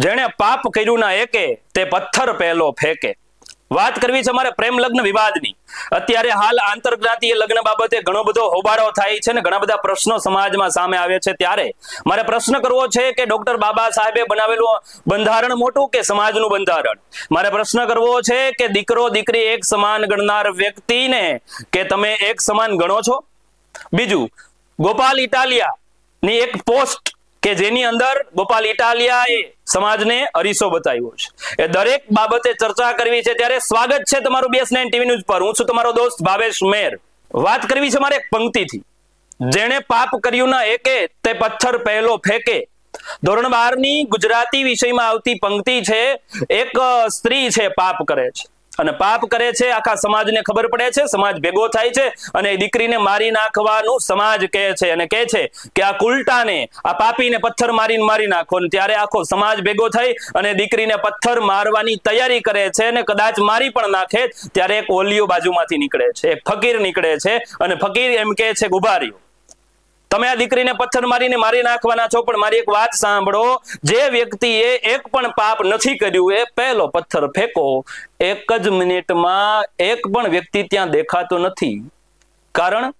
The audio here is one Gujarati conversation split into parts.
જેણે પાપ કર્યું ના એકે તે પથ્થર પહેલો ફેંકે. વાત કરવી છે મારે પ્રેમ લગ્ન વિવાદની. અત્યારે હાલ આંતરજ્ઞાતીય લગ્ન બાબતે ઘણો બધો હોબાળો થાય છે ને ઘણા બધા પ્રશ્નો સમાજમાં સામે આવે છે. ત્યારે મારે પ્રશ્ન કરવો છે કે ડોક્ટર બાબા સાહેબે બનાવેલું બંધારણ મોટું કે સમાજનું બંધારણ? મારે પ્રશ્ન કરવો છે કે દીકરો દીકરી એક સમાન ગણનાર વ્યક્તિને કે તમે એક સમાન ગણો છો? બીજું, ગોપાલ ઇટાલિયા ની એક પોસ્ટ કે જેની અંદર ગોપાલ ઇટાલિયાએ સમાજને અરીસો બતાવ્યો છે, એ દરેક બાબતે ચર્ચા કરવી છે. ત્યારે સ્વાગત છે તમારું BS9 ટીવી ન્યૂઝ પર. હું છું તમારો દોસ્ત ભાવેશ મેર. વાત કરવી છે મારે એક પંક્તિથી. જેણે પાપ કર્યું ના એકે તે પથ્થર પહેલો ફેંકે. ધોરણ 12 ની ગુજરાતી વિષયમાં આવતી પંક્તિ છે. એક સ્ત્રી છે, પાપ કરે છે અને પાપ કરે છે, આખા સમાજને ખબર પડે છે, સમાજ ભેગો થાય છે અને દીકરીને મારી નાખવાનું સમાજ કહે છે અને કહે છે કે આ કુલટાને, આ પાપીને પથ્થર મારી નાખો. ત્યારે આખો સમાજ ભેગો થઈ અને દીકરીને પથ્થર મારવાની તૈયારી કરે છે અને કદાચ મારી પણ નાખે. ત્યારે એક ઓલિયો બાજુમાંથી નીકળે છે, એક ફકીર નીકળે છે અને ફકીર એમ કહે છે, ઉભા રહ્યો, તમે આ દીકરીને પથ્થર મારીને મારી નાખવાના છો, પણ મારી એક વાત સાંભળો, જે વ્યક્તિએ એક પણ પાપ નથી કર્યું એ પહેલો પથ્થર ફેંકો. એક જ મિનિટમાં એક પણ વ્યક્તિ ત્યાં દેખાતો નથી, કારણ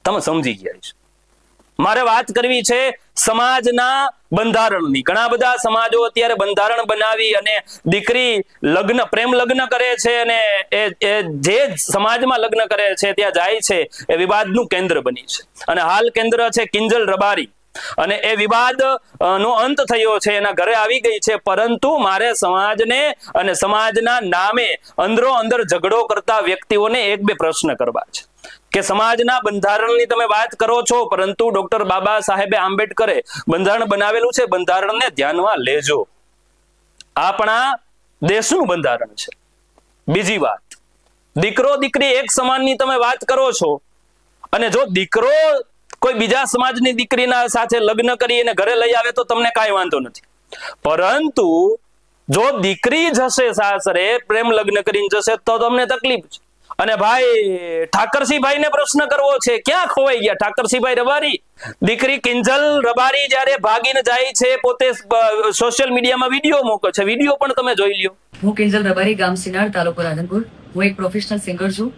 તમે સમજી ગયા છો. મારે વાત કરવી છે સમાજના બંધારણની. ઘણા બધા સમાજો અત્યારે બંધારણ બનાવી અને દીકરી લગ્ન, પ્રેમ લગ્ન કરે છે અને એ જે સમાજમાં લગ્ન કરે છે ત્યાં જાય છે એ વિવાદનું કેન્દ્ર બની છે. અને હાલ કેન્દ્ર છે કિંજલ રબારી અને એ વિવાદ નો અંત થયો છે, એના ઘરે આવી ગઈ છે. પરંતુ મારે સમાજને અને સમાજના નામે અંદરો અંદર ઝઘડો કરતા વ્યક્તિઓને એક બે પ્રશ્ન કરવા છે કે સમાજના બંધારણની તમે વાત કરો છો, પરંતુ ડોક્ટર બાબા સાહેબે આંબેડકરે બંધારણ બનાવેલું છે, બંધારણને ધ્યાનમાં લેજો. આપણા દેશનું બંધારણ છે. બીજી વાત, દીકરો દીકરી એક સમાનની તમે વાત કરો છો અને જો દીકરો કોઈ બીજા સમાજની દીકરીના સાથે લગ્ન કરી અને ઘરે લઈ આવે તો તમને કાંઈ વાંધો નથી, પરંતુ જો દીકરી જશે સાસરે, પ્રેમ લગ્ન કરીને જશે તો તમને તકલીફ છે. અને ભાઈ ઠાકરસિંહભાઈ ને પ્રશ્ન કરવો છે, ક્યાં ખોવાઈ ગયા ઠાકરસિંહભાઈ રબારી? દીકરી કિંજલ રબારી જ્યારે ભાગીને જાય છે, પોતે સોશિયલ મીડિયામાં વિડીયો મૂકે છે, વિડીયો પણ તમે જોઈ લ્યો. હું કિંજલ રબારી, ગામ સિનાર, તાલુકો રાધનપુર. હું એક પ્રોફેશનલ સિંગર છું.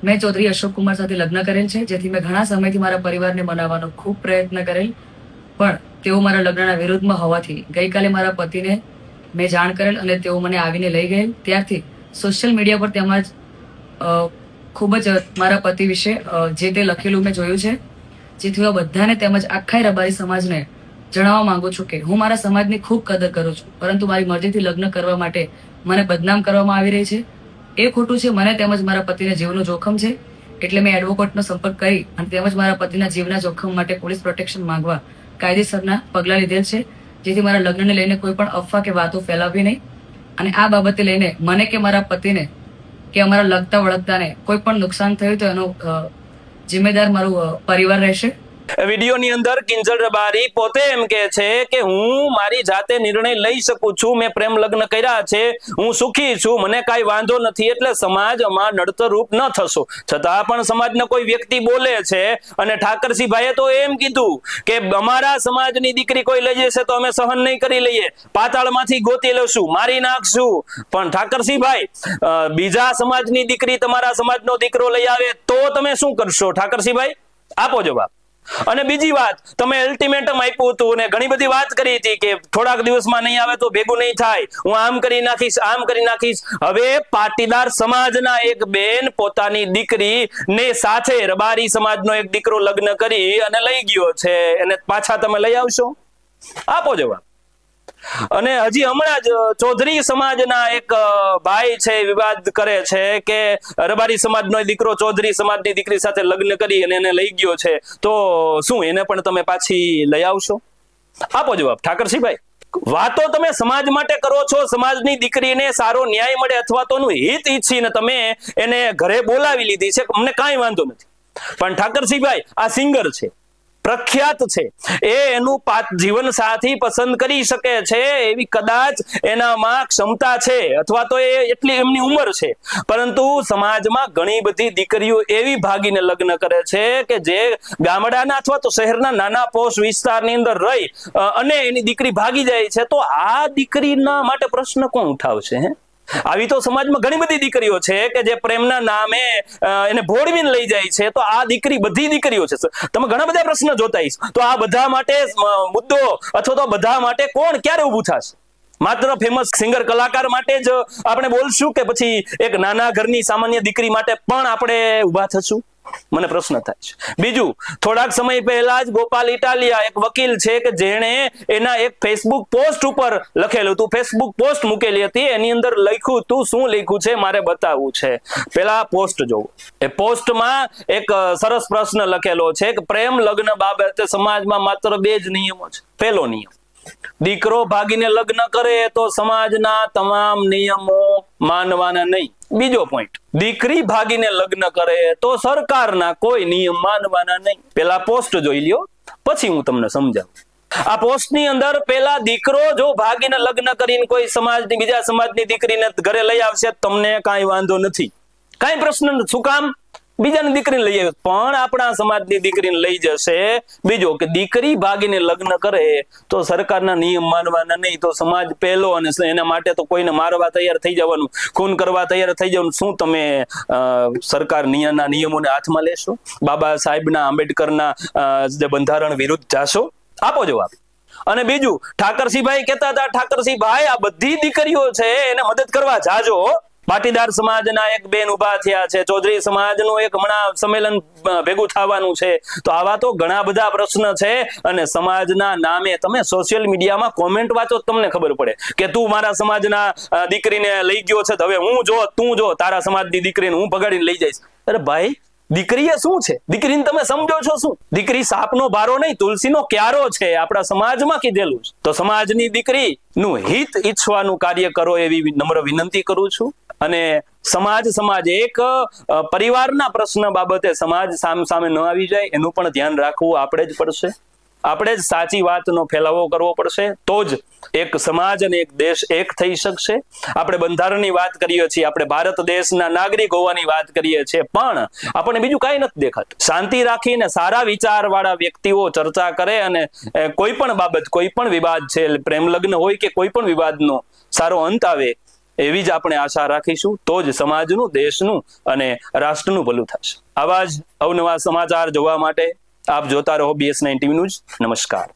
મેં ચૌધરી અશોક કુમાર સાથે લગ્ન કરેલ છે, જેથી મેં ઘણા સમયથી મારા પરિવારને મનાવવાનો ખૂબ પ્રયત્ન કરેલ, પણ તેઓ મારા લગ્નના વિરોધમાં હોવાથી ગઈકાલે મારા પતિને મેં જાણ કરેલ અને તેઓ મને આવીને લઈ ગયેલ. ત્યારથી સોશિયલ મીડિયા પર તેમજ ખૂબ જ મારા પતિ વિશે જે તે લખેલું મેં જોયું છે, જેથી હું બધાને તેમજ આખા રબારી સમાજને જણાવવા માંગુ છું કે હું મારા સમાજની ખૂબ કદર કરું છું, પરંતુ મારી મરજીથી લગ્ન કરવા માટે મને બદનામ કરવામાં આવી રહી છે. એ ખોટું છે. મને તેમજ મારા પતિના જીવનું જોખમ છે, એટલે મેં એડવોકેટનો સંપર્ક કરી અને તેમજ મારા પતિના જીવના જોખમ માટે પોલીસ પ્રોટેક્શન માંગવા કાયદેસરના પગલાં લીધેલ છે, જેથી મારા લગ્નને લઈને કોઈ પણ અફવા કે વાતો ફેલાવવી નહીં. અને આ બાબતે લઈને મને કે મારા પતિને કે અમારા લગતા વળગતાને કોઈ પણ નુકસાન થયું તો એનો જિમ્મેદાર મારું પરિવાર રહેશે. વિડીયોની અંદર કિંજલ રબારી પોતે એમ કે છે કે હું મારી જાતે નિર્ણય લઈ શકું છું, મેં પ્રેમ લગ્ન કર્યા છે, હું સુખી છું, મને કાંઈ વાંધો નથી, એટલે સમાજમાં નડતરરૂપ ન થશો. છતાં પણ સમાજના કોઈ વ્યક્તિ બોલે છે અને ઠાકરસિંહભાઈએ તો એમ કીધું કે અમારા સમાજની દીકરી કોઈ લઈ જશે તો અમે સહન નહીં કરી લઈએ, પાતાળમાંથી ગોતી લેશું, મારી નાખશું. પણ ઠાકરસિંહભાઈ, બીજા સમાજની દીકરી તમારા સમાજનો દીકરો લઈ આવે તો તમે શું કરશો? ઠાકરસિંહભાઈ આપો જવાબ. અને બીજી વાત, તમે અલ્ટિમેટમ આપ્યું હતું અને ઘણી બધી વાત કરી હતી કે થોડાક દિવસમાં નહીં આવે તો ભેગું નહીં થાય, હું આમ કરી નાખીશ, આમ કરી નાખીશ. હવે પાટીદાર સમાજના એક બેન પોતાની દીકરી ને સાથે રબારી સમાજનો એક દીકરો લગ્ન કરી અને લઈ ગયો છે, એને પાછા તમે લઈ આવશો? આપો જવાબ. અને હજી હમણાં જ ચૌધરી સમાજના એક ભાઈ છે વિવાદ કરે છે કે રબારી સમાજનો દીકરો ચૌધરી સમાજની દીકરી સાથે લગ્ન કરી અને એને લઈ ગયો છે, તો શું એને પણ તમે પાછી લઈ આવશો? આપો જવાબ ઠાકરસિંહભાઈ. વાતો તમે સમાજ માટે કરો છો, સમાજની દીકરીને સારો ન્યાય મળે અથવા તો હિત ઈચ્છીને તમે એને ઘરે બોલાવી લીધી છે, અમને કાંઈ વાંધો નથી. પણ ઠાકરસિંહભાઈ આ સિંગર છે, પ્રખ્યાત છે, એ એનું જીવન સાથી પસંદ કરી શકે છે એવી કદાચ એનામાં ક્ષમતા છે, અથવા તો એ એટલી એમની ઉંમર છે, પરંતુ સમાજમાં ઘણી બધી દીકરીઓ એવી ભાગીને લગ્ન કરે છે કે જે ગામડાના અથવા તો શહેરના નાના પોસ્ટ વિસ્તારની અંદર રહી અને એની દીકરી ભાગી જાય છે. તો આ દીકરીના માટે પ્રશ્ન કોણ ઉઠાવશે? આવી તો સમાજમાં ઘણી બધી દીકરીઓ છે કે જે પ્રેમના નામે એને ભોળવીને લઈ જાય છે. તો આ દીકરી, બધી દીકરીઓ છે, તમે ઘણા બધા પ્રશ્ન જોતા હશો, તો આ બધા માટે મુદ્દો અથવા તો બધા માટે કોણ ક્યારે ઊભું થશે? માત્ર ફેમસ સિંગર કલાકાર માટે જ આપણે બોલશું કે પછી એક નાના ઘરની સામાન્ય દીકરી માટે પણ આપણે ઊભા થશું? મને પ્રશ્ન થાય છે. બીજું, થોડાક સમય પહેલા જ ગોપાલ ઇટાલિયા એક વકીલ છે કે જેણે એના એક ફેસબુક પોસ્ટ ઉપર લખેલું હતું, ફેસબુક પોસ્ટ મૂકેલી હતી, એની અંદર લખ્યું હતું, શું લખ્યું છે મારે બતાવવું છે. પેલા પોસ્ટ જોવો. એ પોસ્ટમાં એક સરસ પ્રશ્ન લખેલો છે કે પ્રેમ લગ્ન બાબતે સમાજમાં માત્ર 2 જ નિયમો છે. પહેલો નિયમ, દીકરો ભાગીને લગ્ન કરે તો સમાજના તમામ નિયમો માનવાના નહીં. બીજો પોઈન્ટ, દીકરી ભાગીને લગ્ન કરે તો સરકારના કોઈ નિયમ માનવાના નહીં. પેલા પોસ્ટ જોઈ લ્યો, પછી હું તમને સમજાવું. આ પોસ્ટની અંદર પેલા દીકરો જો ભાગીને લગ્ન કરીને કોઈ સમાજની, બીજા સમાજની દીકરીને ઘરે લઈ આવશે, તમને કાંઈ વાંધો નથી, કાંઈ પ્રશ્ન નથી. શું કામ? બીજાની દીકરીને લઈ આવે, પણ આપણા સમાજની દીકરીને લઈ જશે. બીજો કે દીકરી ભાગીને લગ્ન કરે તો સરકારના નિયમ માનવાના નહીં. તો સમાજ પહેલો, અને એના માટે તો કોઈને મારવા તૈયાર થઈ જવાનું, ખૂન કરવા તૈયાર થઈ જવાનું. શું તમે સરકાર નિયમોને હાથમાં લેશો? બાબા સાહેબના, આંબેડકરના જે બંધારણ વિરુદ્ધ જાશો? આપો જવાબ. અને બીજું, ઠાકરસિંહભાઈ કહેતા હતા, ઠાકરસિંહભાઈ આ બધી દીકરીઓ છે એને મદદ કરવા જાજો. પાટીદાર સમાજના એક બેન ઉભા થયા છે, ચૌધરી સમાજનું એક હમણાં સંમેલન ભેગું થવાનું છે. તો આવા તો ઘણા બધા પ્રશ્ન છે, અને સમાજના નામે તમે સોશિયલ મીડિયામાં કોમેન્ટ વાંચો, તમને ખબર પડે કે તું મારા સમાજના દીકરીને લઈ ગયો છે, હવે તું જો તારા સમાજની દીકરીને હું ભગાડીને લઈ જઈશ. અરે ભાઈ, દીકરી એ શું છે? દીકરીને તમે સમજો છો શું? દીકરી સાપનો ભારો નહીં, તુલસીનો ક્યારો છે, આપણા સમાજમાં કીધેલું છે. તો સમાજની દીકરીનું હિત ઈચ્છવાનું કાર્ય કરો એવી નમ્ર વિનંતી કરું છું. અને સમાજ એક પરિવારના પ્રશ્ન બાબતે સમાજ સામે ન આવી જાય એનું પણ ધ્યાન રાખવું આપણે જ પડશે. આપણે જ સાચી વાતનો ફેલાવો કરવો પડશે, તો જ એક સમાજ અને એક દેશ એક થઈ શકશે. આપણે બંધારણની વાત કરીએ છીએ, આપણે ભારત દેશના નાગરિક હોવાની વાત કરીએ છીએ, પણ આપણને બીજું કાંઈ નથી દેખાતું. શાંતિ રાખીને સારા વિચાર વાળા વ્યક્તિઓ ચર્ચા કરે અને કોઈ પણ બાબત, કોઈ પણ વિવાદ છે, પ્રેમ લગ્ન હોય કે કોઈ પણ વિવાદનો સારો અંત આવે એવી જ આપણે આશા રાખીશું. તો જ સમાજનું, દેશનું અને રાષ્ટ્રનું ભલું થશે. આવા જ અવનવા સમાચાર જોવા માટે આપ જોતા રહો BS9 ટીવી ન્યૂઝ. નમસ્કાર.